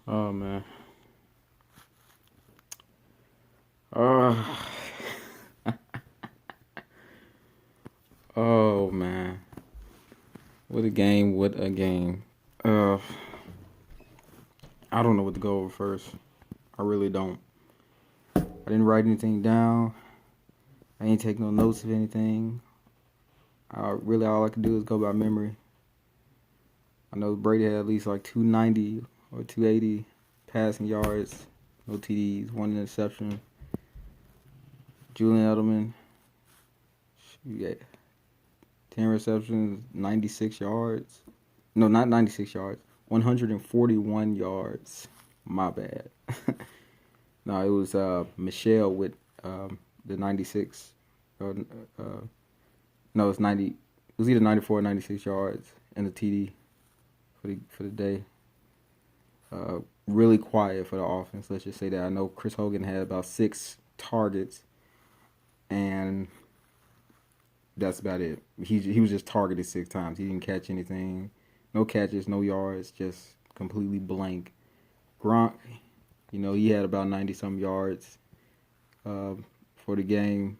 Oh man. Oh, oh man. What a game, what a game. Uh I don't know what to go over first. I really don't. I didn't write anything down. I ain't take no notes of anything. Really all I can do is go by memory. I know Brady had at least like 290 or 280 passing yards, no TDs, one interception. Julian Edelman, you got 10 receptions, 96 yards. No, not 96 yards. 141 yards. My bad. No, it was Michelle with the 96. Or, uh, no, it's 90. It was either 94 or 96 yards and the TD for the day. Really quiet for the offense. Let's just say that. I know Chris Hogan had about 6 targets, and that's about it. He was just targeted 6 times. He didn't catch anything. No catches, no yards, just completely blank. Gronk, he had about 90 some yards for the game,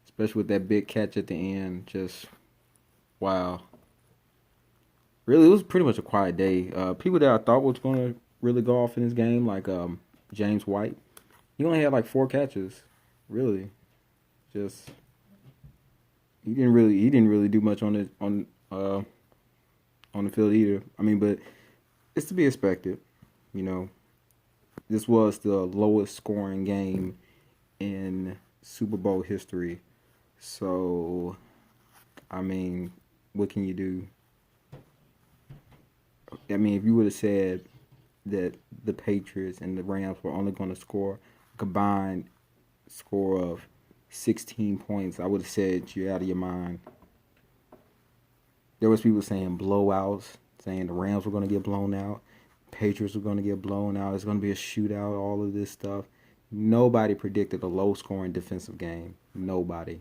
especially with that big catch at the end. Just wow. Really, it was pretty much a quiet day. People that I thought was going to really go off in this game, like James White, he only had like 4 catches. Really, just he didn't really do much on the field either. I mean, but it's to be expected. You know, this was the lowest scoring game in Super Bowl history. So, I mean, what can you do? I mean, if you would have said that the Patriots and the Rams were only going to score a combined score of 16 points, I would have said you're out of your mind. There was people saying blowouts, saying the Rams were going to get blown out, Patriots were going to get blown out, it's going to be a shootout, all of this stuff. Nobody predicted a low-scoring defensive game. Nobody.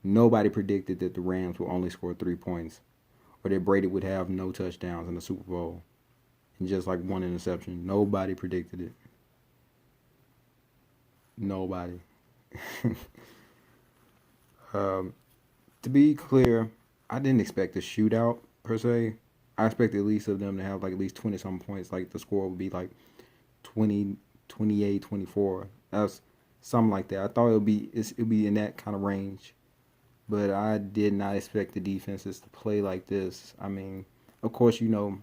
Nobody predicted that the Rams would only score 3 points, or that Brady would have no touchdowns in the Super Bowl and just like one interception. Nobody predicted it. Nobody. To be clear, I didn't expect a shootout per se. I expected at least of them to have like at least 20 some points. Like the score would be like 20, 28, 24. That's something like that. I thought it'd be in that kind of range. But I did not expect the defenses to play like this. I mean, of course, you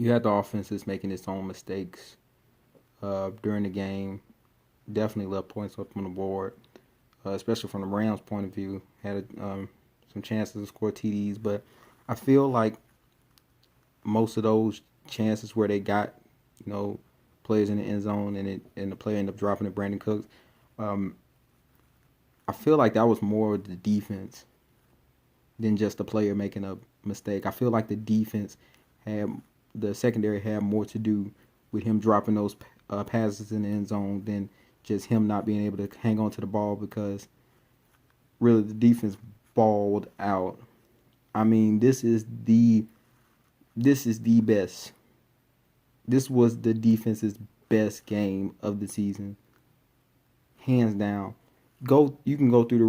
had the offenses making its own mistakes during the game. Definitely left points up on the board, especially from the Rams' point of view. Had some chances to score TDs, but I feel like most of those chances where they got, players in the end zone and the player ended up dropping it, Brandon Cooks. Um, I feel like that was more the defense than just the player making a mistake. I feel like the secondary had more to do with him dropping those passes in the end zone than just him not being able to hang on to the ball, because really the defense balled out. I mean, this is the best. This was the defense's best game of the season, hands down. You can go all through the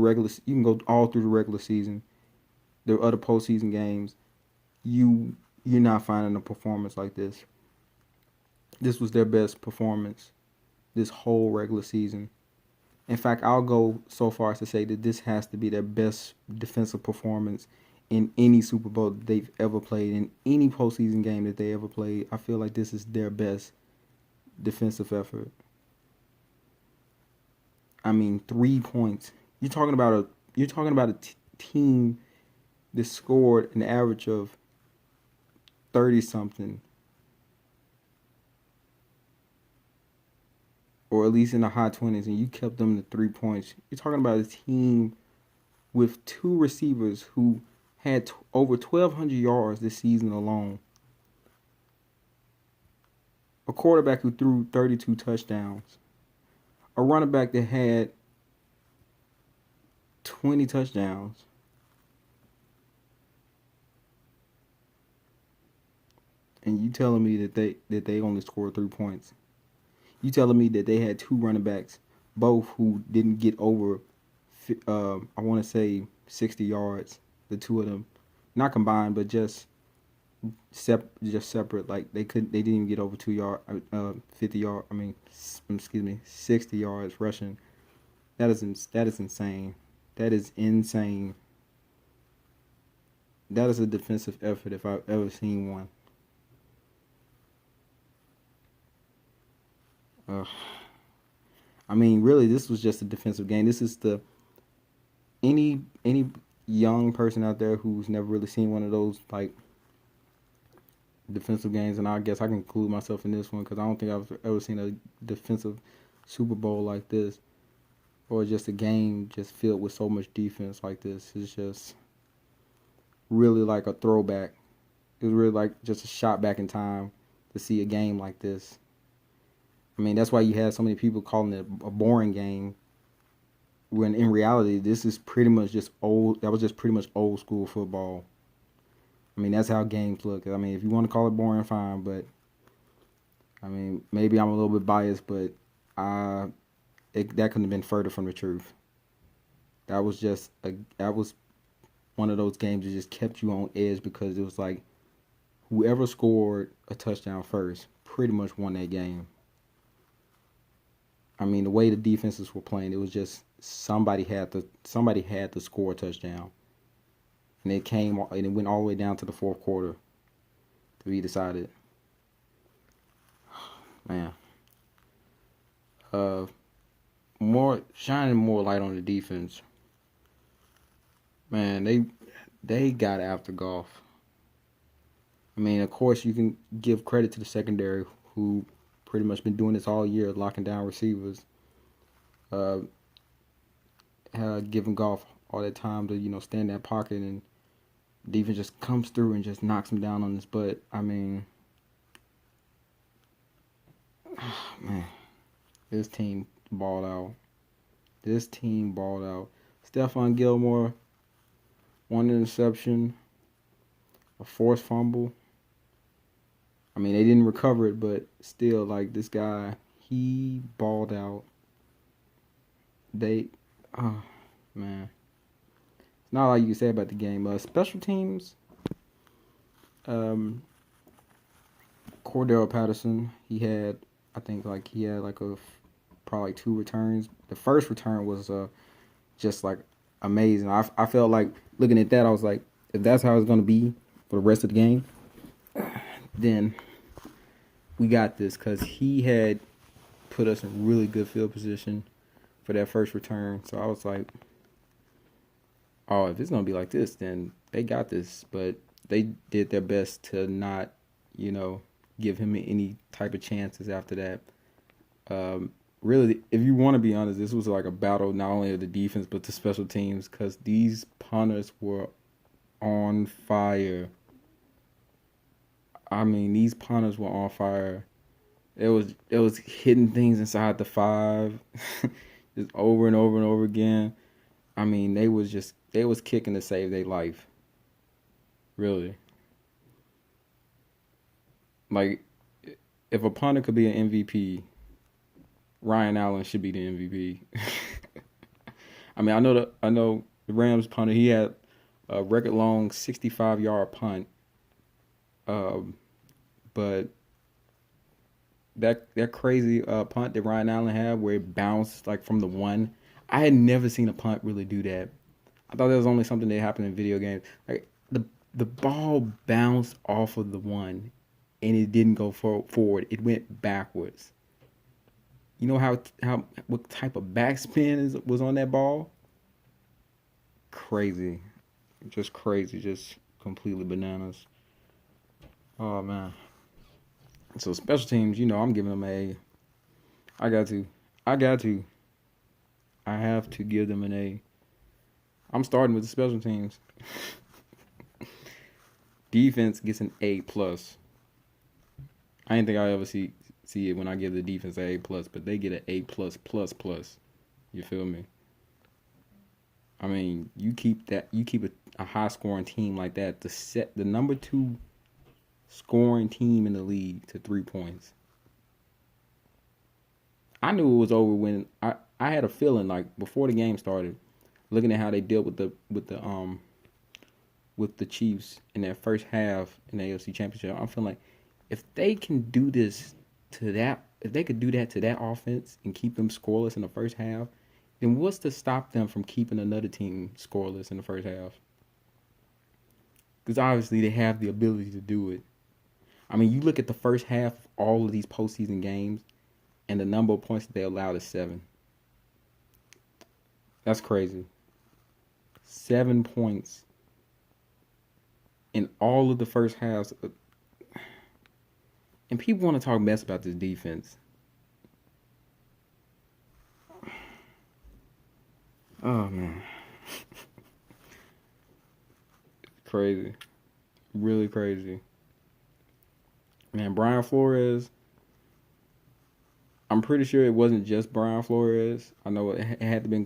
regular season. The other postseason games, you're not finding a performance like this. This was their best performance this whole regular season. In fact, I'll go so far as to say that this has to be their best defensive performance in any Super Bowl that they've ever played, in any postseason game that they ever played. I feel like this is their best defensive effort. I mean, 3 points. You're talking about a team that scored an average of 30 something, or at least in the high 20s, and you kept them to 3 points. You're talking about a team with 2 receivers who had over 1,200 yards this season alone. A quarterback who threw 32 touchdowns. A running back that had 20 touchdowns. And you telling me that they only scored 3 points? You telling me that they had two running backs, both who didn't get over, I want to say 60 yards. The two of them, not combined, but just just separate. Like they didn't even get over 2 yard, 50 yard. I mean, excuse me, 60 yards rushing. That is insane. That is insane. That is a defensive effort if I've ever seen one. I mean, really, this was just a defensive game. This is the any young person out there who's never really seen one of those like defensive games, and I guess I can include myself in this one because I don't think I've ever seen a defensive Super Bowl like this, or just a game just filled with so much defense like this. It's just really like a throwback. It was really like just a shot back in time to see a game like this. I mean, that's why you had so many people calling it a boring game, when in reality, this is pretty much just old. That was just pretty much old school football. I mean, that's how games look. I mean, if you want to call it boring, fine. But I mean, maybe I'm a little bit biased, but that couldn't have been further from the truth. That was one of those games that just kept you on edge because it was like whoever scored a touchdown first pretty much won that game. I mean, the way the defenses were playing, it was just somebody had to score a touchdown, and it went all the way down to the fourth quarter to be decided. Man, shining more light on the defense. Man, they got after Goff. I mean, of course, you can give credit to the secondary who pretty much been doing this all year, locking down receivers, giving Goff all that time to stand in that pocket, and defense just comes through and just knocks him down on his butt. I mean, man, this team balled out. Stephon Gilmore, one interception, a forced fumble. I mean, they didn't recover it, but still, like, this guy, he balled out. Oh, man. It's not all you can say about the game. Special teams, Cordell Patterson, he had probably 2 returns. The first return was just, like, amazing. I felt like, looking at that, I was like, if that's how it's going to be for the rest of the game, then we got this, because he had put us in really good field position for that first return. So I was like, oh, if it's going to be like this, then they got this. But they did their best to not, give him any type of chances after that. Really, if you want to be honest, this was like a battle not only of the defense but the special teams, because these punters were on fire. I mean, these punters were on fire. It was hitting things inside the 5, just over and over and over again. I mean, they was kicking to save their life. Really. Like, if a punter could be an MVP, Ryan Allen should be the MVP. I mean, I know the Rams punter, he had a record long 65-yard punt. But that crazy punt that Ryan Allen had, where it bounced like from the 1, I had never seen a punt really do that. I thought that was only something that happened in video games. Like the ball bounced off of the 1, and it didn't go forward. It went backwards. You know what type of backspin was on that ball? Crazy, just completely bananas. Oh man. So special teams, I'm giving them a. I got to. I have to give them an A. I'm starting with the special teams. Defense gets an A+. I didn't think I ever see it when I give the defense an A+, but they get an A+++. You feel me? I mean, you keep a high scoring team like that to set the number 2 scoring team in the league to 3 points. I knew it was over when I had a feeling like before the game started, looking at how they dealt with the Chiefs in that first half in the AFC Championship. I'm feeling like if they can do this to that, if they could do that to that offense and keep them scoreless in the first half, then what's to stop them from keeping another team scoreless in the first half? Because obviously they have the ability to do it. I mean, you look at the first half of all of these postseason games, and the number of points that they allowed is 7. That's crazy. 7 points in all of the first halves. And people want to talk mess about this defense. Oh, man. Crazy. Really crazy. Man, Brian Flores, I'm pretty sure it wasn't just Brian Flores. I know it had to be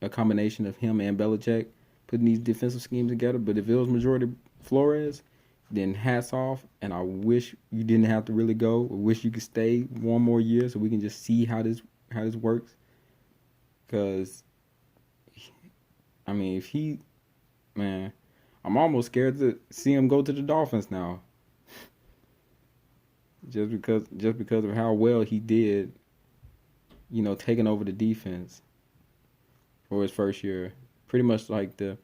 a combination of him and Belichick putting these defensive schemes together. But if it was majority Flores, then hats off. And I wish you didn't have to really go. I wish you could stay one more year so we can just see how this works. Because, I mean, man, I'm almost scared to see him go to the Dolphins now. Just because of how well he did, taking over the defense for his first year. Pretty much like the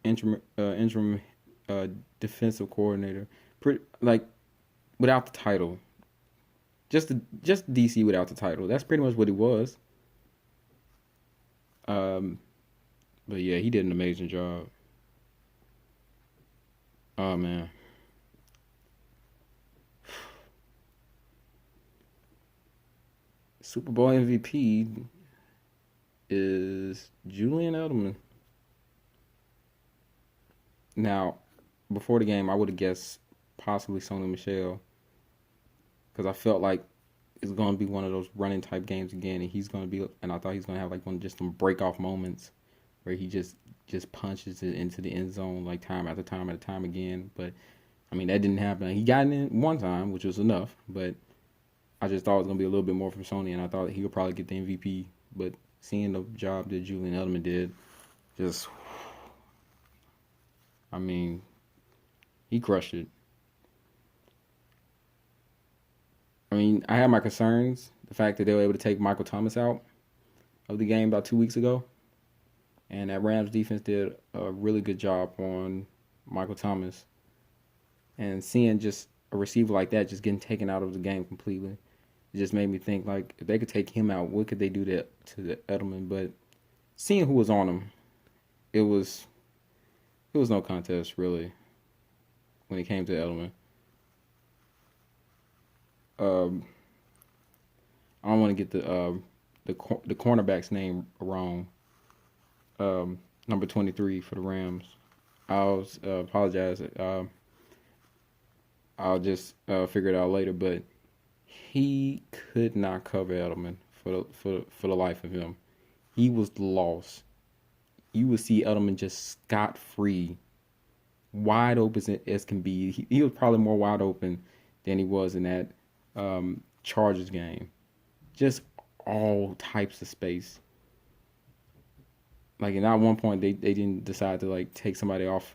interim defensive coordinator. Like without the title. Just DC without the title. That's pretty much what he was. But yeah, he did an amazing job. Oh man. Super Bowl MVP is Julian Edelman. Now, before the game, I would have guessed possibly Sony Michel because I felt like it's going to be one of those running type games again, and I thought he's going to have like one just some break off moments where he just punches it into the end zone like time after time after time again. But I mean that didn't happen. He got in one time, which was enough, but I just thought it was going to be a little bit more from Sony, and I thought he would probably get the MVP. But seeing the job that Julian Edelman did, I mean, he crushed it. I mean, I had my concerns. The fact that they were able to take Michael Thomas out of the game about 2 weeks ago. And that Rams defense did a really good job on Michael Thomas. And seeing just a receiver like that just getting taken out of the game completely, it just made me think, like, if they could take him out, what could they do to the Edelman? But seeing who was on him, it was no contest, really, when it came to Edelman. I don't want to get the cornerback's name wrong. Number 23 for the Rams. I'll apologize. I'll just figure it out later. But he could not cover Edelman for the life of him. He was lost. You would see Edelman just scot-free, wide open as can be. He was probably more wide open than he was in that Chargers game. Just all types of space. Like, and at one point they didn't decide to like take somebody else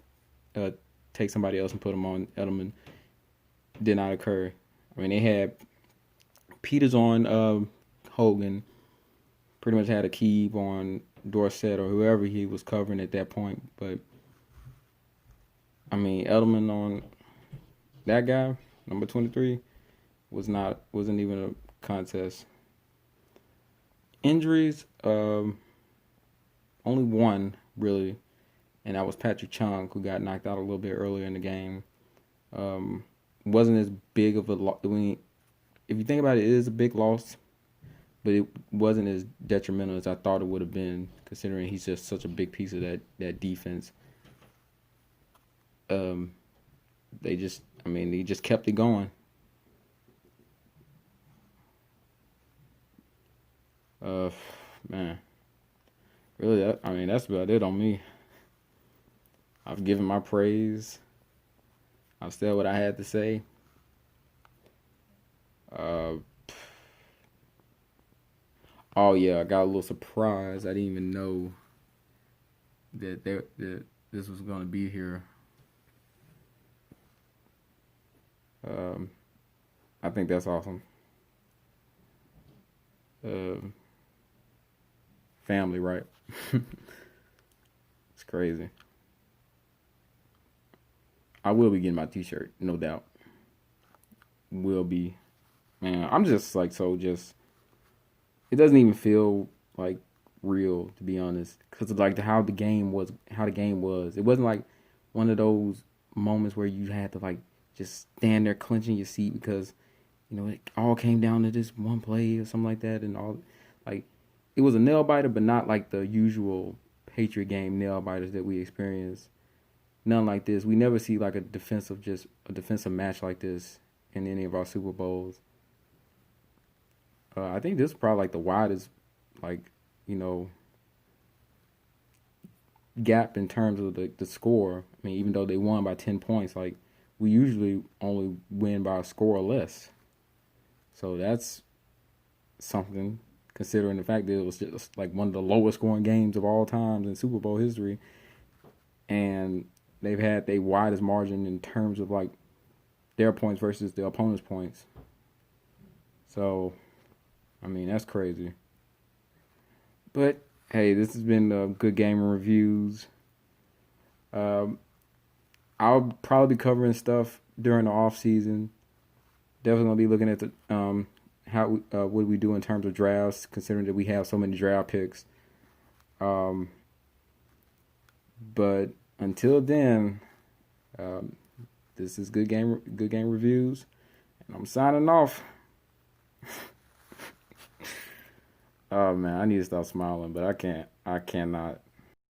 and put him on Edelman. Did not occur. I mean, they had Peters on Hogan. Pretty much had a key on Dorsett or whoever he was covering at that point. But I mean, Edelman on that guy, number 23, wasn't even a contest. Injuries, only one really, and that was Patrick Chung, who got knocked out a little bit earlier in the game. Wasn't as big of a loss. I mean, if you think about it, it is a big loss, but it wasn't as detrimental as I thought it would have been, considering he's just such a big piece of that defense. They just kept it going. Man, really, that's about it on me. I've given my praise. I said what I had to say. Uh, oh yeah, I got a little surprise. I didn't even know that this was gonna be here. Um, I think that's awesome. Um, Family, right? It's crazy. I will be getting my T-shirt, no doubt. Will be, man. I'm just like so just. It doesn't even feel like real to be honest, because of like how the game was. How the game was. It wasn't like one of those moments where you had to like just stand there clenching your seat because it all came down to this one play or something like that, and all like it was a nail biter, but not like the usual Patriot game nail biters that we experience. None like this. We never see like a defensive match like this in any of our Super Bowls. I think this is probably like the widest, like you know, gap in terms of the score. I mean, even though they won by 10 points, like we usually only win by a score or less. So that's something considering the fact that it was just like one of the lowest scoring games of all times in Super Bowl history, and they've had their widest margin in terms of like their points versus the opponent's points. So, I mean, that's crazy. But hey, this has been Good Game Reviews. Um, I'll probably be covering stuff during the off season. Definitely gonna be looking at the how what do we do in terms of drafts, considering that we have so many draft picks. Um, but until then, um, this is Good Game Reviews, and I'm signing off. Oh man, I need to stop smiling, but I can't. I cannot.